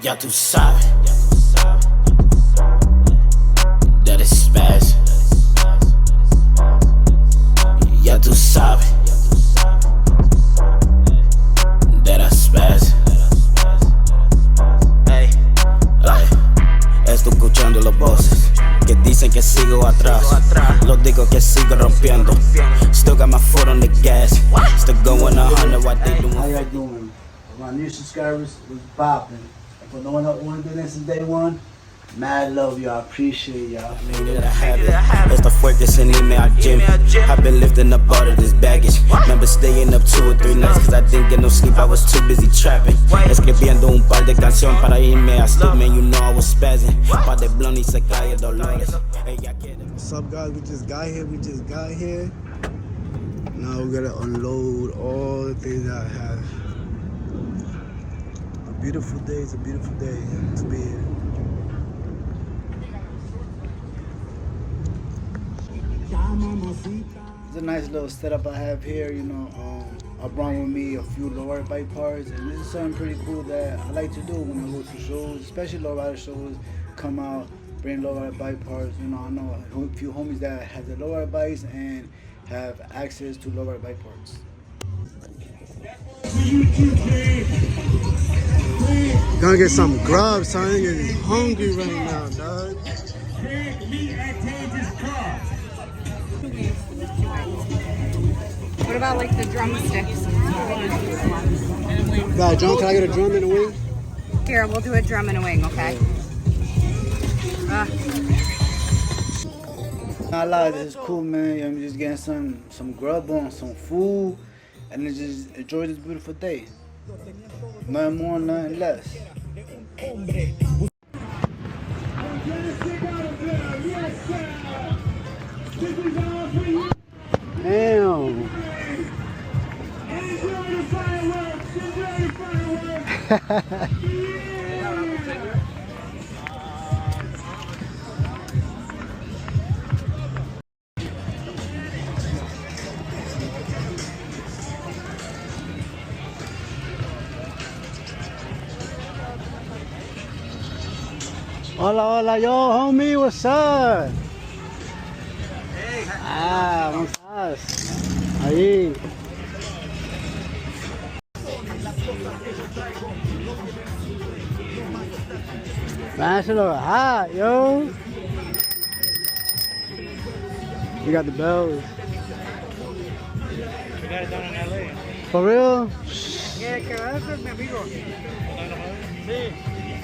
Ya tú sabes, that is spaz. Ya tú sabes, that I spaz. Hey, estoy escuchando los voces que dicen que sigo atrás. Los digo que sigo rompiendo. Still got my foot on the gas. Still going 100 what they doing. How y'all doing? My new subscribers was popping. For no one want to do this since day one, mad love y'all. Appreciate y'all. Esto fue que se anime al gym. I've been lifting up all of this baggage. Remember staying up 2 or 3 nights cause I didn't get no sleep, I was too busy trapping. Escribiendo un par de canciones para irme a sleep, man, you know I was spazzing. Pa' de blonde y se cae Dolores. What's up, guys? We just got here. Now we gotta unload all the things that I have. It's a beautiful day to be here. It's a nice little setup I have here, you know. I brought with me a few lowrider bike parts, and this is something pretty cool that I like to do when I go to shows, especially lowrider shows. Come out, bring lowrider bike parts. You know, I know a few homies that have the lowrider bikes and have access to lowrider bike parts. Gonna get some grub, son. I'm getting hungry right now, dog. What about like the drumsticks? Got a drum? Can I get a drum and a wing? Here, we'll do a drum and a wing, okay? Not lie, this is cool, man. I'm just getting some grub on, some food, and then just enjoy this beautiful day. Nothing more, nothing less. Damn. Hola, yo, homie, what's up? Hey, ¿cómo estás? Ahí. Man, that shit look hot, yo. We got the bells. We got it done in LA. For real? Yeah, que es mi amigo. Sí.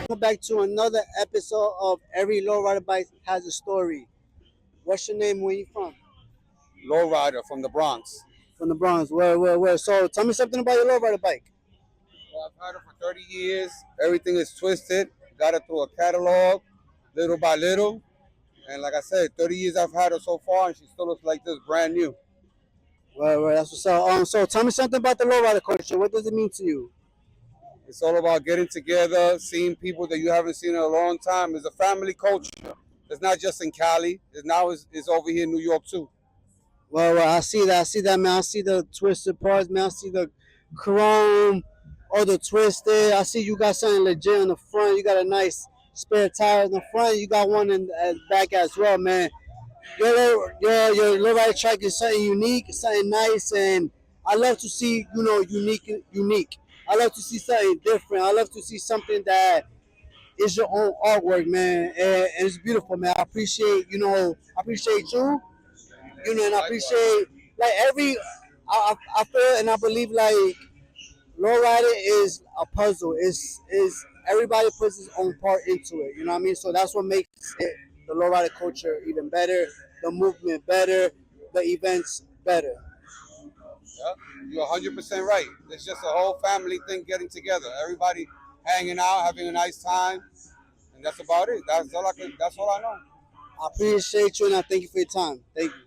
Welcome back to another episode of Every Lowrider Bike Has a Story. What's your name? Where you from? Lowrider from the Bronx. From the Bronx. Where? So tell me something about your lowrider bike. Well, I've had it for 30 years. Everything is twisted. Got it through a catalog, little by little. And like I said, 30 years I've had her so far, and she still looks like this, brand new. Well, that's what's up. So tell me something about the lowrider culture. What does it mean to you? It's all about getting together, seeing people that you haven't seen in a long time. It's a family culture. It's not just in Cali. It's over here in New York too. Well, I see that, man. I see the twisted parts, man. I see the chrome, all the twisted. I see you got something legit in the front. You got a nice spare tire in the front. You got one in the back as well, man. Your lowrider track is something unique, something nice, and I love to see, unique. I love to see something different. I love to see something that is your own artwork, man, and it's beautiful, man. I appreciate you, and I appreciate I feel and I believe like lowrider is a puzzle. Is everybody puts his own part into it. You know what I mean? So that's what makes it, the lowrider culture even better, the movement better, the events better. Yeah, you're 100% right. It's just a whole family thing getting together. Everybody hanging out, having a nice time, and that's about it. That's all I know. I appreciate you and I thank you for your time. Thank you.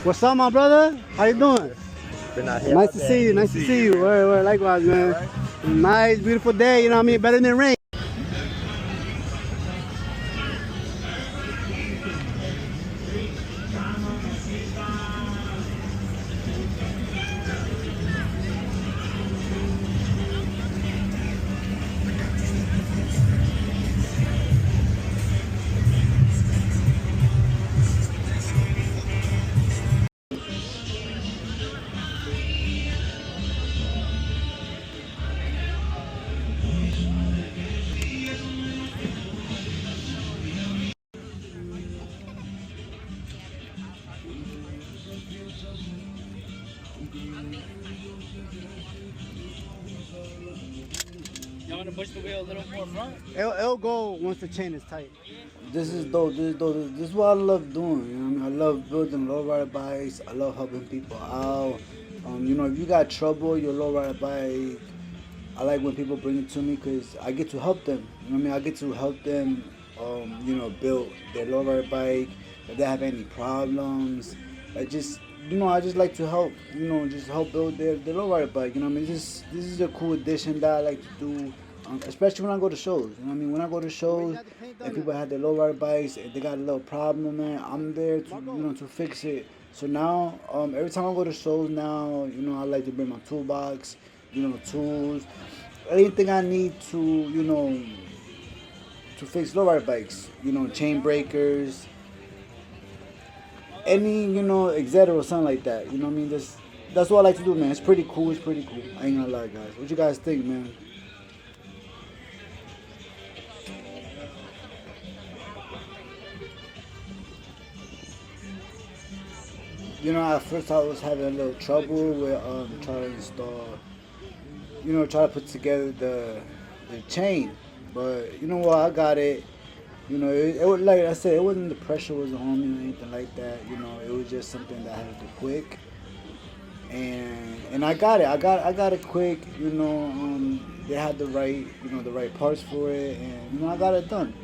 What's up, my brother? How you doing? Been out here Nice to see you. Nice to see you. Word. Likewise, man. Right. Nice, beautiful day. You know what I mean? Better than rain. You want to push the wheel a little more front? It'll go once the chain is tight. This is dope. This is dope. This is what I love doing. You know what I mean? I love building lowrider bikes. I love helping people out. You know, if you got trouble, your lowrider bike, I like when people bring it to me because I get to help them. You know what I mean? I get to help them, you know, build their lowrider bike. If they have any problems, I just like to help. You know, just help build their lowrider bike. You know what I mean? This is a cool addition that I like to do. Especially when I go to shows, you know what I mean? When I go to shows and people have their lowrider bikes and they got a little problem, man, I'm there to, you know, to fix it. So now, every time I go to shows now, you know, I like to bring my toolbox, you know, tools, anything I need to, you know, to fix lowrider bikes, you know, chain breakers, any, you know, etc. or something like that. You know what I mean? That's what I like to do, man. It's pretty cool. It's pretty cool. I ain't gonna lie, guys. What you guys think, man? You know, at first I was having a little trouble with trying to install, you know, try to put together the chain. But you know what, I got it. You know, it was like I said, it wasn't the pressure wasn't on me or anything like that. You know, it was just something that I had to do quick. And I got it. I got it quick. You know, they had the right, you know, the right parts for it, and you know, I got it done.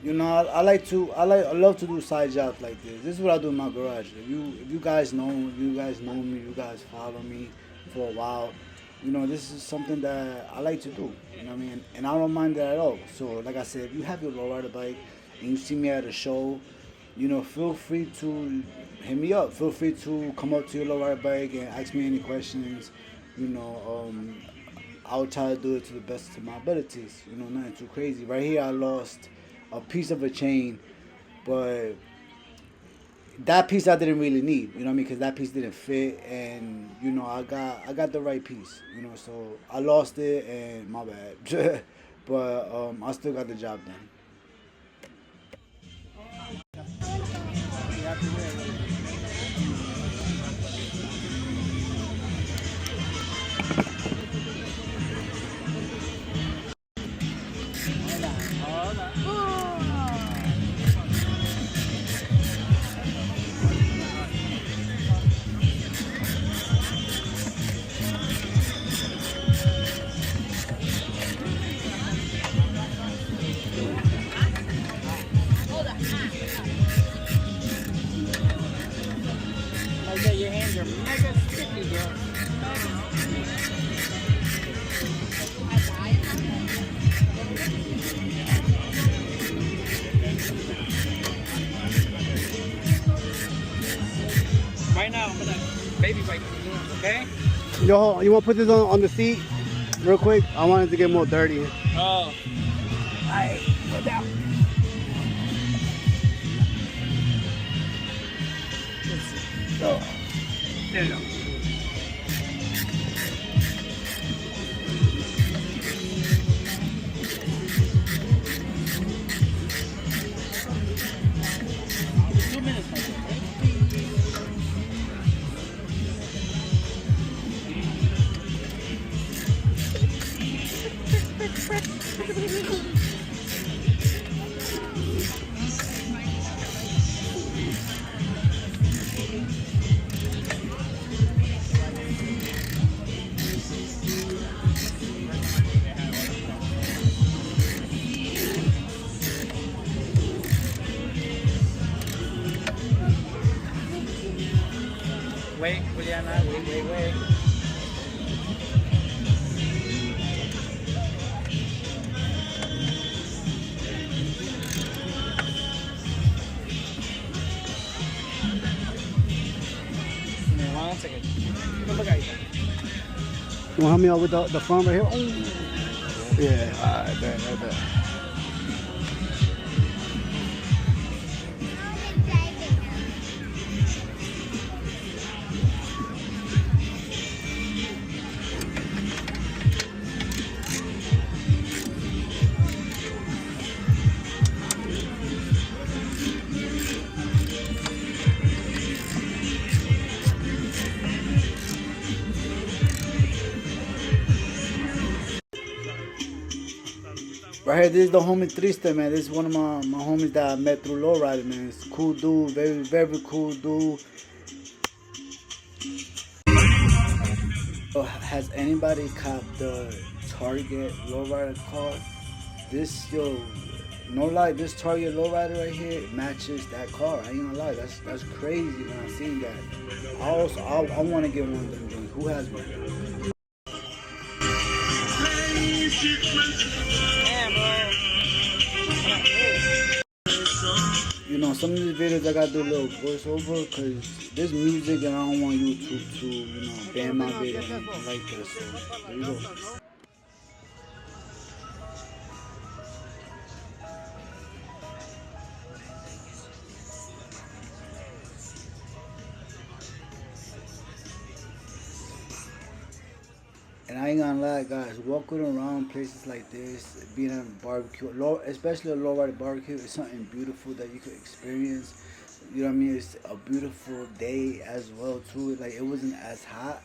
You know, I love to do side jobs like this. This is what I do in my garage. If you guys know me, you guys follow me for a while. You know, this is something that I like to do. You know what I mean? And I don't mind that at all. So, like I said, if you have your lowrider bike and you see me at a show, you know, feel free to hit me up. Feel free to come up to your lowrider bike and ask me any questions. You know, I'll try to do it to the best of my abilities. You know, nothing too crazy. Right here, I lost a piece of a chain, but that piece I didn't really need, you know what I mean, because that piece didn't fit, and you know, I got the right piece, you know, so I lost it, and my bad, but I still got the job done. Okay, your hands are mega sticky, girl. Right now, I'm gonna baby bike you, okay? Yo, you want to put this on the seat real quick? I wanted to get more dirty. Oh. Alright, put down. Go. There you go. Wait, Juliana, wait. One second. Look at you. You want to help me out with the front right here? Oh. Yeah, alright, bet. Right here, this is the homie Triste, man. This is one of my homies that I met through Lowrider, man. It's a cool dude, very, very cool dude. So, has anybody copped the Target Lowrider car? This, yo, no lie, this Target Lowrider right here matches that car. I ain't gonna lie, that's crazy when I seen that. I want to get one of them joints. Who has one? You know, some of these videos I gotta do a little voiceover because there's music and I don't want YouTube to, you know, ban my video like this. So there you go. And I ain't gonna lie, guys, walking around places like this, being at a barbecue, especially a lowrider barbecue, is something beautiful that you could experience. You know what I mean? It's a beautiful day as well too. Like it wasn't as hot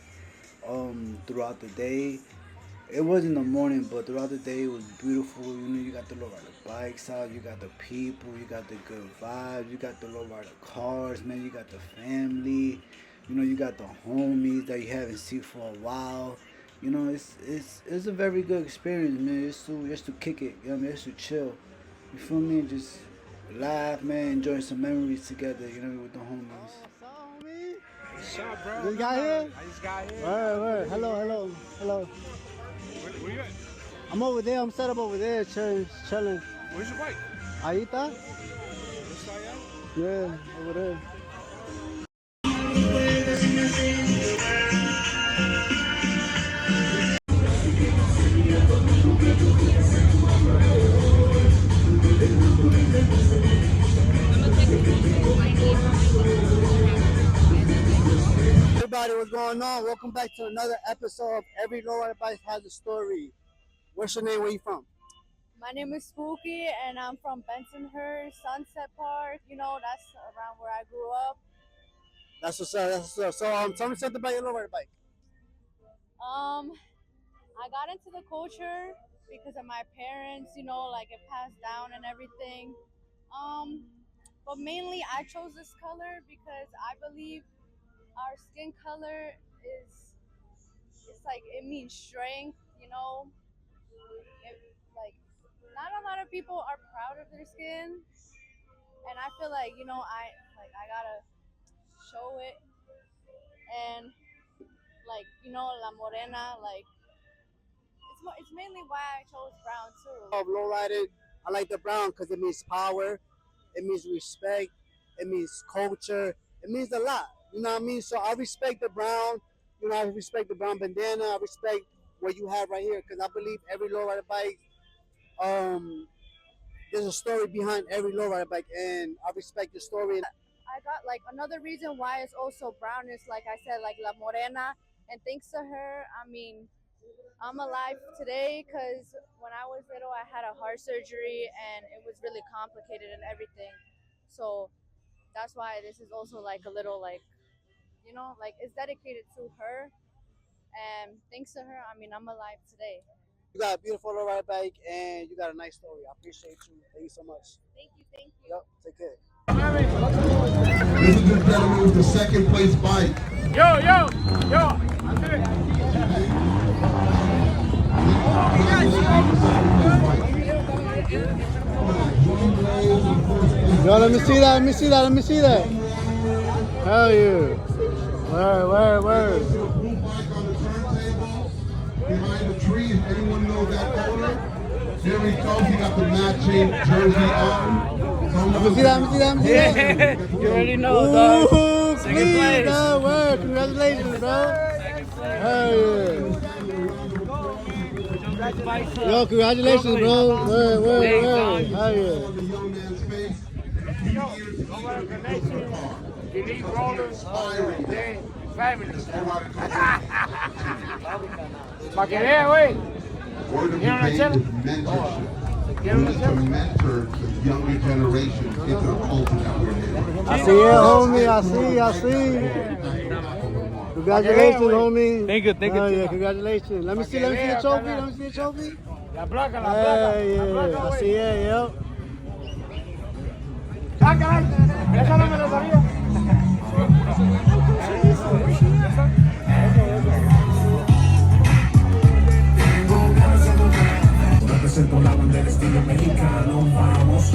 throughout the day. It was in the morning, but throughout the day it was beautiful. You know, you got the lowrider bikes out, you got the people, you got the good vibes, you got the lowrider cars, man. You got the family. You know, you got the homies that you haven't seen for a while. You know, it's a very good experience, man. It's to kick it, you know what I mean? It's to chill. You feel me? Just laugh, man, enjoy some memories together, you know, with the homies. What's up, bro? This guy here? I just got here. Word. Hello. Where you at? I'm over there. I'm set up over there, chilling. Where's your bike? Ahí está? This side, Yeah, over there. Everybody, what's going on? Welcome back to another episode of Every Lowrider Bike Has a Story. What's your name? Where you from? My name is Spooky, and I'm from Bensonhurst, Sunset Park. You know, that's around where I grew up. That's what's up. So, tell me something about your lowrider bike. I got into the culture because of my parents. You know, like it passed down and everything. But mainly, I chose this color because I believe our skin color it's like it means strength. You know, like not a lot of people are proud of their skin, and I feel like, you know, I gotta show it. And like, you know, La Morena, like it's mainly why I chose brown too. Of lowrider, I like the brown because it means power, it means respect, it means culture, it means a lot. You know what I mean? So I respect the brown. You know, I respect the brown bandana. I respect what you have right here because I believe every lowrider bike, there's a story behind every lowrider bike, and I respect the story. I got like another reason why it's also brown is, like I said, like La Morena, and thanks to her, I mean, I'm alive today because when I was little, I had a heart surgery and it was really complicated and everything. So that's why this is also like a little like, you know, like it's dedicated to her. And thanks to her, I mean, I'm alive today. You got a beautiful lowrider bike, and you got a nice story. I appreciate you. Thank you so much. Thank you. Yep, take care. Ladies and gentlemen, with the second place bike. Yo. I did it. Yo, let me see that. Hell yeah. Word. Behind the tree, if anyone knows that owner, here he comes. He got the matching jersey on. Let me see that. You already know, dog. Ooh, Second please, place. dog. Word. Congratulations, bro. Hell yeah. Yo, congratulations, bro. Word. Hell yeah. The young man's face. You need rollers, they family. Pa' que vea, güey. Word of the ¿Quieren una day chela? is mentorship. ¿Quieren We una need to chela? mentor the younger generation into the culture that we're in. I see it, homie. I see. Congratulations, homie. Thank you. Oh, yeah, congratulations. Let me see the trophy. La placa, la Hey, placa. La yeah, placa, así güey. es, yo. Ah, caray. Esa no me la sabía. Represento la bandera estilo mexicano, vamos.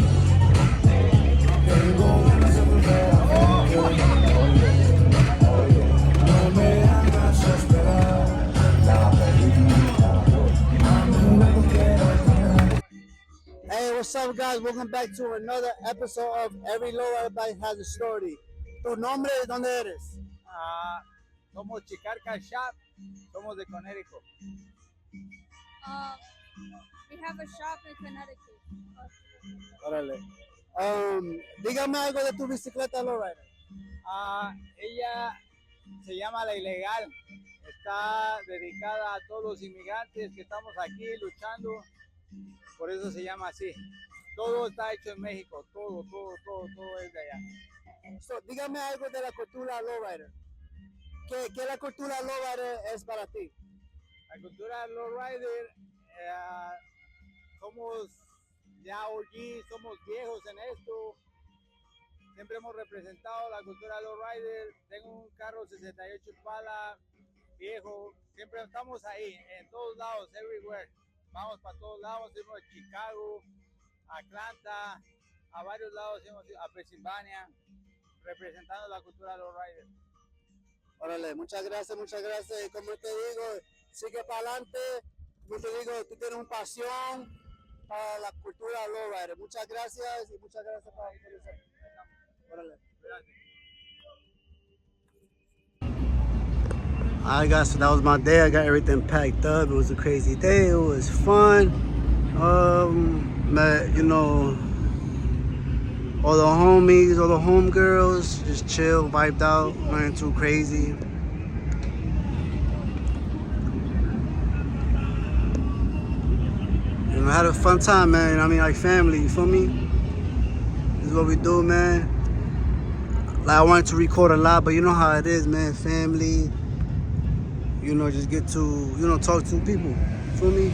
Tengo ganas de volver a no me hagas esperar. La Hey, what's up, guys? Welcome back to another episode of Every Lowrider Bike Has a Story. ¿Tu nombre de dónde eres? Somos Chicarca Shop, somos de Connecticut. We have a shop in Connecticut. Órale. Dígame algo de tu bicicleta Lowrider. Ella se llama La Ilegal, está dedicada a todos los inmigrantes que estamos aquí luchando, por eso se llama así. Todo está hecho en México, todo es de allá. So, dígame algo de la cultura Lowrider. ¿Qué la cultura Lowrider es para ti? La cultura Lowrider, somos ya OG, somos viejos en esto. Siempre hemos representado la cultura Lowrider. Tengo un carro 68 Impala viejo. Siempre estamos ahí, en todos lados, everywhere. Vamos para todos lados, hemos ido a Chicago, a Atlanta, a varios lados, hemos ido a Pensilvania, representando la cultura Lowrider. Órale, muchas gracias, muchas gracias. Y como te digo, sigue para adelante. Como te digo, tú tienes una pasión para la cultura Lowrider. Muchas gracias y muchas gracias por eso. Órale. Alright guys, so that was my day. I got everything packed up. It was a crazy day. It was fun. Met, you know, all the homies, all the homegirls, just chill, vibed out, nothing too crazy. You know, I had a fun time, man. You know what I mean? Like family, you feel me? This is what we do, man. Like, I wanted to record a lot, but you know how it is, man. Family, you know, just get to, you know, talk to people. Feel me?